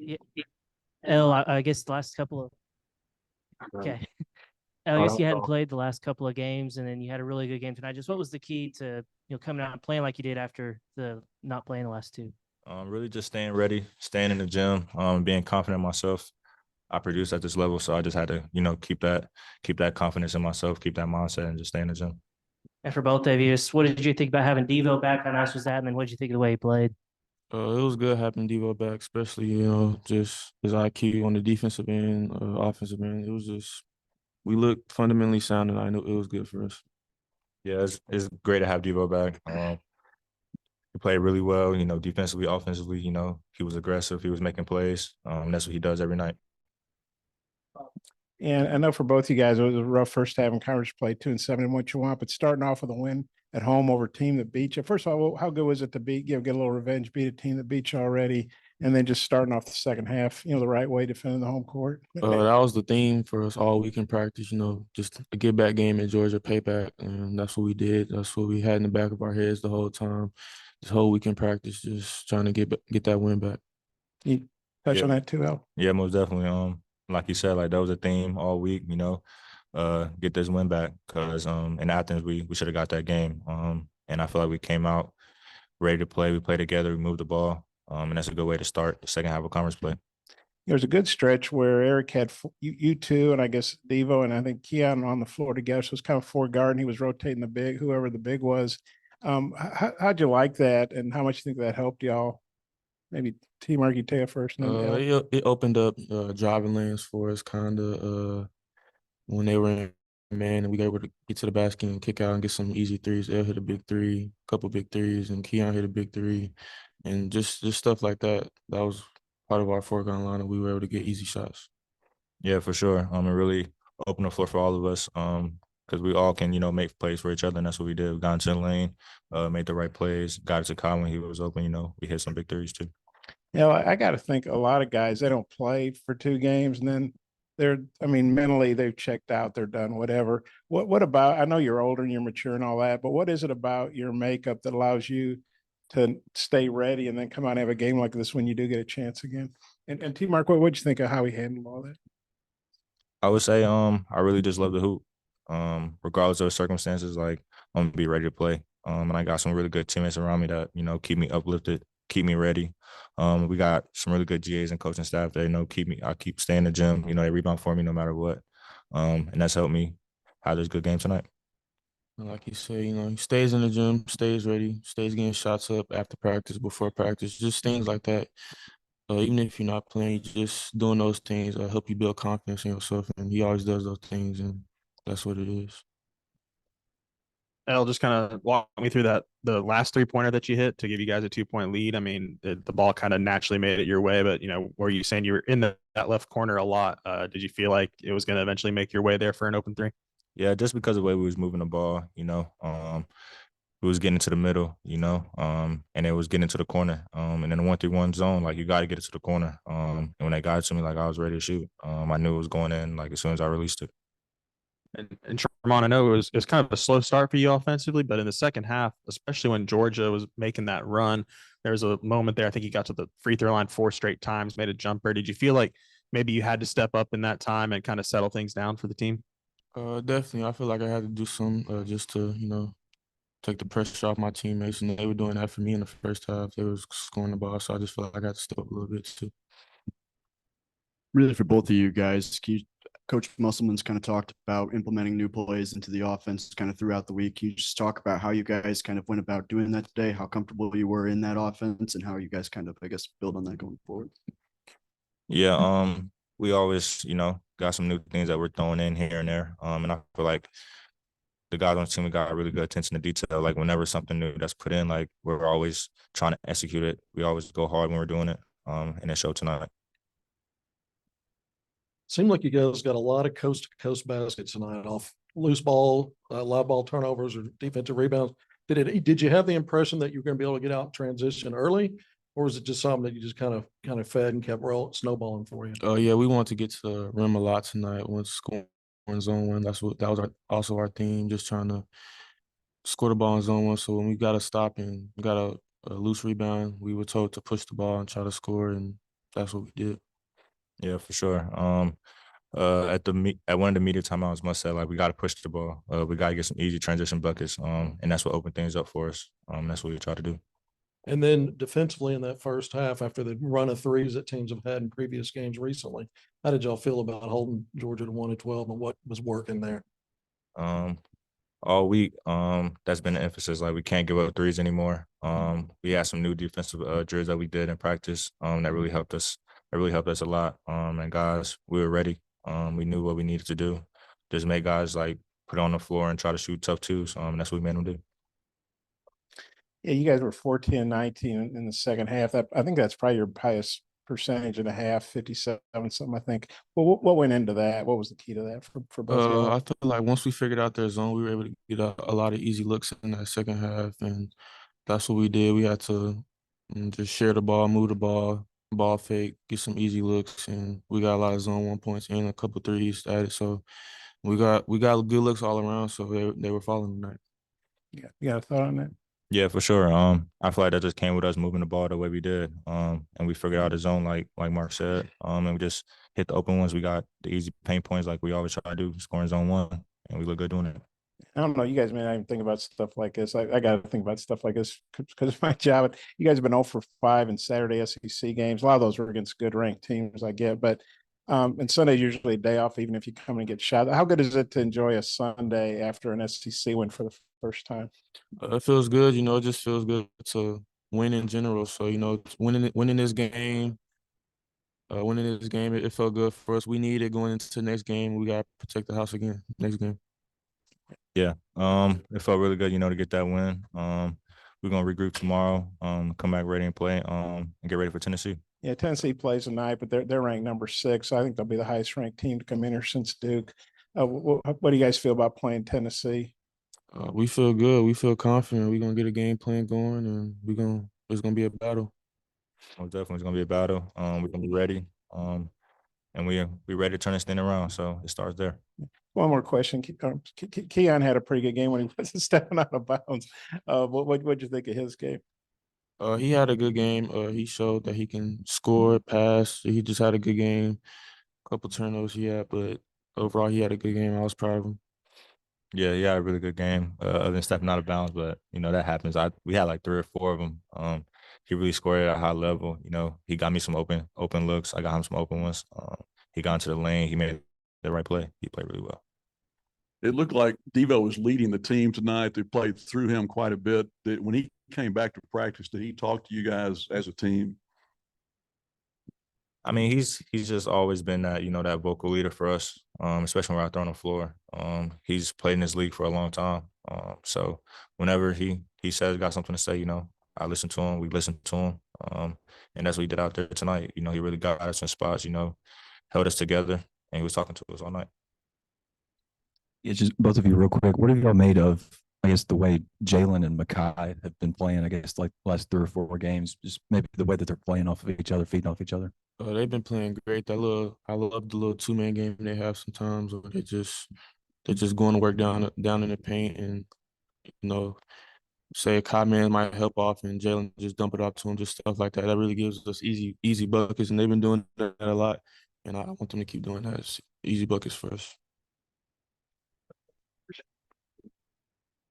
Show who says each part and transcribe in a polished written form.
Speaker 1: Yeah, I guess the last couple of okay. I guess you hadn't played the last couple of games, and then you had a really good game tonight. Just what was the key to coming out and playing like you did after the not playing the last two?
Speaker 2: Really just staying ready, staying in the gym, being confident in myself. I produce at this level, so I just had to, keep that confidence in myself, keep that mindset, and just stay in the gym.
Speaker 1: And for both of you, what did you think about having Devo back? How nice was that? And then what did you think of the way he played?
Speaker 3: It was good having Devo back, especially just his IQ on the defensive end, offensive end. It was just we looked fundamentally sound, and I knew it was good for us.
Speaker 2: Yeah, it's great to have Devo back. He played really well, defensively, offensively. He was aggressive. He was making plays. That's what he does every night.
Speaker 4: And I know for both you guys, it was a rough first half in conference play, 2-7 and what you want, but starting off with a win at home over a team that beat you. First of all, how good was it to get a little revenge, beat a team that beat you already, and then just starting off the second half, the right way, defending the home court?
Speaker 3: That was the theme for us all week in practice, just a get back game in Georgia, payback, and that's what we did. That's what we had in the back of our heads the whole time, this whole week in practice, just trying to get that win back.
Speaker 4: You touch on that too, Al?
Speaker 2: Yeah, most definitely. Like you said, like that was a theme all week. Get this win back because in Athens we should have got that game. And I feel like we came out ready to play. We played together. We moved the ball. And that's a good way to start the second half of conference play.
Speaker 4: There's a good stretch where Eric had you two, and I guess Devo and I think Keon on the floor together. So it was kind of four guard, and he was rotating the big, whoever the big was. How'd you like that, and how much you think that helped y'all? Maybe T. Mark, you take it first. And then
Speaker 3: It opened up driving lanes for us, kind of when they were in man, and we got able to get to the basket and kick out and get some easy threes. El hit a big three, a couple big threes, and Keon hit a big three, and just stuff like that. That was part of our foregone line, and we were able to get easy shots.
Speaker 2: Yeah, for sure. It really opened the floor for all of us. Because we all can, make plays for each other, and that's what we did. We got into the lane, made the right plays, got it to Kyle when he was open. We hit some big threes too.
Speaker 4: I got to think a lot of guys, they don't play for two games and then mentally they've checked out, they're done, whatever. What about, I know you're older and you're mature and all that, but what is it about your makeup that allows you to stay ready and then come out and have a game like this when you do get a chance again? And T Mark, what'd you think of how he handled all that?
Speaker 2: I would say, I really just love the hoop. Regardless of the circumstances, like I'm gonna be ready to play. And I got some really good teammates around me that, keep me uplifted, keep me ready. We got some really good GAs and coaching staff that, I keep staying in the gym, they rebound for me no matter what. And that's helped me have this good game tonight.
Speaker 3: Like you say, he stays in the gym, stays ready, stays getting shots up after practice, before practice, just things like that. Even if you're not playing, just doing those things help you build confidence in yourself. And he always does those things, and that's what it is.
Speaker 5: I'll just kind of walk me through the last 3-pointer that you hit to give you guys a 2-point lead. I mean, the ball kind of naturally made it your way, but were you saying you were in that left corner a lot? Did you feel like it was going to eventually make your way there for an open three?
Speaker 2: Yeah, just because of the way we was moving the ball, we was getting into the middle, and it was getting into the corner. And in the 1-3-1 zone, like you got to get it to the corner. And when they got it to me, like I was ready to shoot. I knew it was going in, like as soon as I released it.
Speaker 5: And Tramon, I know it was kind of a slow start for you offensively, but in the second half, especially when Georgia was making that run, there was a moment there. I think you got to the free throw line 4 straight times, made a jumper. Did you feel like maybe you had to step up in that time and kind of settle things down for the team?
Speaker 3: Definitely. I feel like I had to do some just to, take the pressure off my teammates, and they were doing that for me in the first half. They was scoring the ball, so I just felt like I got to step up a little bit too.
Speaker 6: Really, for both of you guys, Coach Musselman's kind of talked about implementing new plays into the offense kind of throughout the week. Can you just talk about how you guys kind of went about doing that today, how comfortable you were in that offense, and how you guys kind of, I guess, build on that going forward?
Speaker 2: Yeah, we always, got some new things that we're throwing in here and there. And I feel like the guys on the team, we got really good attention to detail. Like whenever something new that's put in, like we're always trying to execute it. We always go hard when we're doing it. And it showed tonight.
Speaker 7: Seemed like you guys got a lot of coast to coast baskets tonight off loose ball, live ball turnovers, or defensive rebounds. Did you have the impression that you were going to be able to get out transition early, or was it just something that you just kind of fed and kept snowballing for you?
Speaker 3: Oh yeah, we wanted to get to the rim a lot tonight. Once scoring zone one, that was also our theme, just trying to score the ball in zone one. So when we got a stop and got a loose rebound, we were told to push the ball and try to score, and that's what we did.
Speaker 2: Yeah, for sure. At one of the media timeouts, must say like we got to push the ball. We got to get some easy transition buckets. And that's what opened things up for us. That's what we try to do.
Speaker 7: And then defensively in that first half, after the run of threes that teams have had in previous games recently, how did y'all feel about holding Georgia to 1-12 and what was working there?
Speaker 2: Um, all week, that's been the emphasis. Like we can't give up threes anymore. We had some new defensive drills that we did in practice. That really helped us. That really helped us a lot. And guys, we were ready. We knew what we needed to do. Just make guys like put on the floor and try to shoot tough twos. That's what we made them do.
Speaker 4: Yeah, you guys were 14-19 in the second half. I think that's probably your highest percentage in a half, 57, something, I think. Well, what went into that? What was the key to that for both of y'all?
Speaker 3: I feel like once we figured out their zone, we were able to get a lot of easy looks in that second half, and that's what we did. We had to just share the ball, move the ball fake, get some easy looks, and we got a lot of zone 1 points and a couple threes added. So we got good looks all around. So they were falling tonight.
Speaker 4: Yeah, you got a thought on that?
Speaker 2: Yeah, for sure. I feel like that just came with us moving the ball the way we did. And we figured out the zone like Mark said. And we just hit the open ones. We got the easy paint points like we always try to do, scoring zone one, and we look good doing it.
Speaker 4: I don't know. You guys may not even think about stuff like this. I got to think about stuff like this because of my job. You guys have been 0 for 5 in Saturday SEC games. A lot of those were against good ranked teams, I get. But and Sunday's usually a day off, even if you come and get shot. How good is it to enjoy a Sunday after an SEC win for the first time?
Speaker 3: It feels good. It just feels good to win in general. So winning this game. Winning this game, it felt good for us. We need it going into the next game. We got to protect the house again next game.
Speaker 2: Yeah. It felt really good, to get that win. We're gonna regroup tomorrow. Come back ready and play. And get ready for Tennessee.
Speaker 4: Yeah, Tennessee plays tonight, but they're ranked number 6. So I think they'll be the highest ranked team to come in here since Duke. What do you guys feel about playing Tennessee?
Speaker 3: We feel good. We feel confident. We're gonna get a game plan going, and it's gonna be a battle.
Speaker 2: Most definitely, it's gonna be a battle. We're gonna be ready. And we ready to turn this thing around. So it starts there.
Speaker 4: One more question. Keon had a pretty good game when he wasn't stepping out of bounds. What'd you think of his game?
Speaker 3: He had a good game. He showed that he can score, pass. He just had a good game. A couple turnovers he had, but overall he had a good game. I was proud of him.
Speaker 2: Yeah, he had a really good game. Other than stepping out of bounds, but that happens. We had like 3 or 4 of them. He really scored at a high level. He got me some open looks. I got him some open ones. He got into the lane. He made the right play. He played really well.
Speaker 8: It looked like Devo was leading the team tonight. They played through him quite a bit. When he came back to practice, did he talk to you guys as a team?
Speaker 2: I mean, he's just always been that, that vocal leader for us, especially when we're out there on the floor. He's played in this league for a long time. So whenever he says got something to say, I listen to him. We listen to him. And that's what he did out there tonight. He really got us in spots, held us together, and he was talking to us all night.
Speaker 9: Yeah, just both of you real quick. What have y'all made of, I guess, the way Jalen and Makai have been playing, I guess, like the last 3 or 4 games, just maybe the way that they're playing off of each other, feeding off each other?
Speaker 3: They've been playing great. I love the little 2-man game they have sometimes, where they're just going to work down in the paint, and say a Kai man might help off and Jalen just dump it off to him, just stuff like that. That really gives us easy buckets, and they've been doing that a lot. And I want them to keep doing that. It's easy buckets for us.